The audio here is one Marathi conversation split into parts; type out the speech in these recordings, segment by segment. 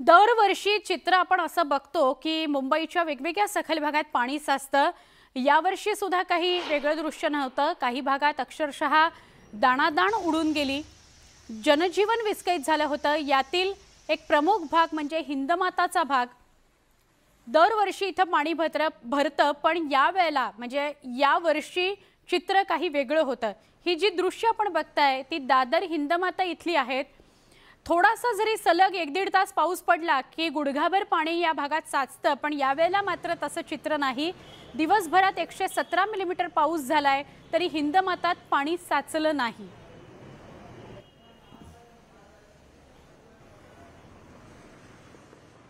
दरवर्षी चित्र आपण असं बघतो की मुंबईच्या वेगवेगळ्या सखल भागात पाणी साचतं। यावर्षी सुद्धा काही वेगळं दृश्य नव्हतं। काही भागात अक्षरशः दाणादाण उडून गेली, जनजीवन विस्कळीत झालं होतं। यातील एक प्रमुख भाग म्हणजे हिंदमाताचा भाग। दरवर्षी इथं पाणी भरतं, पण यावेळेला म्हणजे यावर्षी चित्र काही वेगळं होतं। ही जी दृश्य आपण बघताय ती दादर हिंदमाता इथली आहेत। थोडासा जरी सलग 1-1.5 तास पाऊस पडला की गुडघाभर पाणी या भागात साचतं, पण यावेळेला मात्र तसं चित्र नाही। दिवसभरात 117 मिलीमीटर पाऊस झालाय तरी हिंदमातात पाणी साचलं नाही।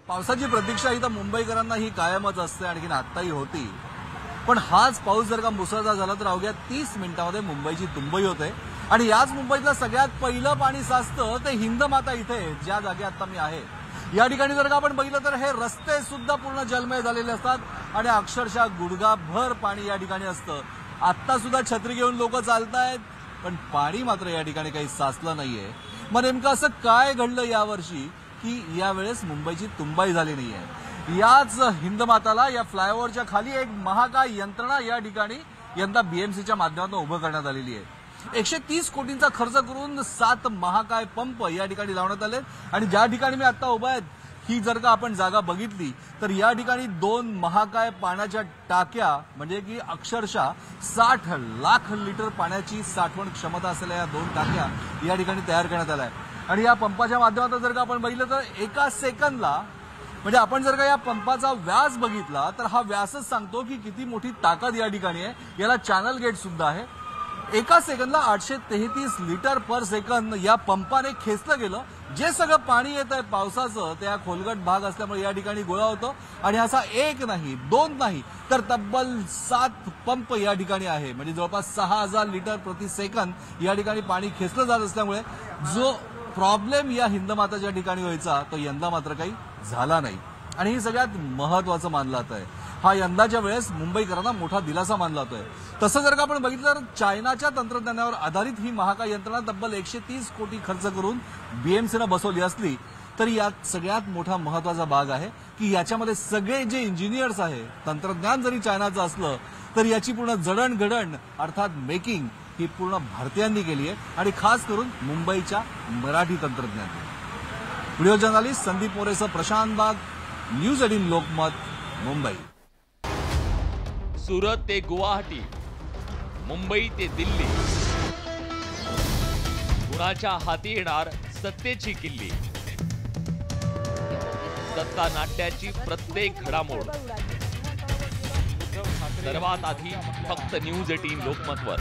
पावसाची प्रतीक्षा इथं मुंबईकरांना ही कायमच असते, आणखीन आत्ताही होती। पण हाच पाऊस जर का मुसळधार झाला तर अवघ्या 30 मिनिटांमध्ये मुंबईची तुंबई होते। आणि याच मुंबईतलं सगळ्यात पहिलं पाणी साचतं ते हिंदमाता इथे, ज्या जागी आता मी आहे। या ठिकाणी जर का आपण बघितलं तर हे रस्ते सुद्धा पूर्ण जलमय झालेले असतात आणि अक्षरशः गुडघाभर पाणी या ठिकाणी असतं। आता सुद्धा छत्री घेऊन लोक चालतायत, पण पाणी मात्र या ठिकाणी काही साचलं नाहीये। मग नेमकं असं काय घडलं यावर्षी की यावेळेस मुंबईची तुंबई झाली नाहीये? याच हिंदमाताला या फ्लायओव्हरच्या खाली एक महाकाय यंत्रणा या ठिकाणी यंदा बीएमसीच्या माध्यमातून उभं करण्यात आलेली आहे। 130 कोटींचा खर्च करून 7 महाकाय पंप या ठिकाणी लावण्यात आले। आणि ज्या ठिकाणी मी आता उभा आहे ही जर का आपण जागा बघितली तर या ठिकाणी 2 महाकाय पाण्याच्या टाक्या, म्हणजे की अक्षरशः 60 लाख लिटर पाण्याची साठवण क्षमता असलेल्या या 2 टाक्या या ठिकाणी तयार करण्यात आल्या आहेत। आणि या पंपाच्या माध्यमातून जर का आपण बघितलं तर एका सेकंदला, म्हणजे आपण जर का या पंपाचा व्यास बघितला तर हा व्यासच सांगतो की किती मोठी ताकद या ठिकाणी आहे। याला चॅनल गेट सुद्धा आहे। एका सेकंदला 833 लिटर पर सेकंद या पंपाने खेचलं गेलं। जे सगळं पाणी येत आहे पावसाचं त्या खोलगट भाग असल्यामुळे या ठिकाणी गोळा होतं। आणि असा एक नाही, 2 नाही तर तब्बल 7 पंप या ठिकाणी आहे, म्हणजे जवळपास 6000 लिटर प्रति सेकंद या ठिकाणी पाणी खेचलं जात असल्यामुळे जो प्रॉब्लेम या हिंदमाताच्या ठिकाणी व्हायचा तो यंदा मात्र काही झाला नाही। आणि हे सगळ्यात महत्वाचं मानलं जात आहे। हा यंदाच्या वेळेस मुंबईकरांना मोठा दिलासा मानला जातोय। तसं जर का आपण बघितलं तर चायनाच्या तंत्रज्ञानावर आधारित ही महाकाय यंत्रणा तब्बल 130 कोटी खर्च करून बीएमसीनं बसवली असली तरी यात सगळ्यात मोठा महत्वाचा भाग आहे की याच्यामध्ये सगळे जे इंजिनियर्स आहे, तंत्रज्ञान जरी चायनाचं असलं तर याची पूर्ण जडणघडण अर्थात मेकिंग ही पूर्ण भारतीयांनी केली आहे, आणि खास करून मुंबईच्या मराठी तंत्रज्ञान। व्हिडिओ जर्नलिस्ट संदीप मोरेसह प्रशांत बाग, न्यूज 18 लोकमत, मुंबई। सूरत ते गुवाहाटी, मुंबई ते दिल्ली, कुणाच्या हाती येणार सत्तेची किल्ली? सत्ता नाट्याची प्रत्येक घडामोड सर्वात आधी फक्त न्यूज 18 लोकमतवर।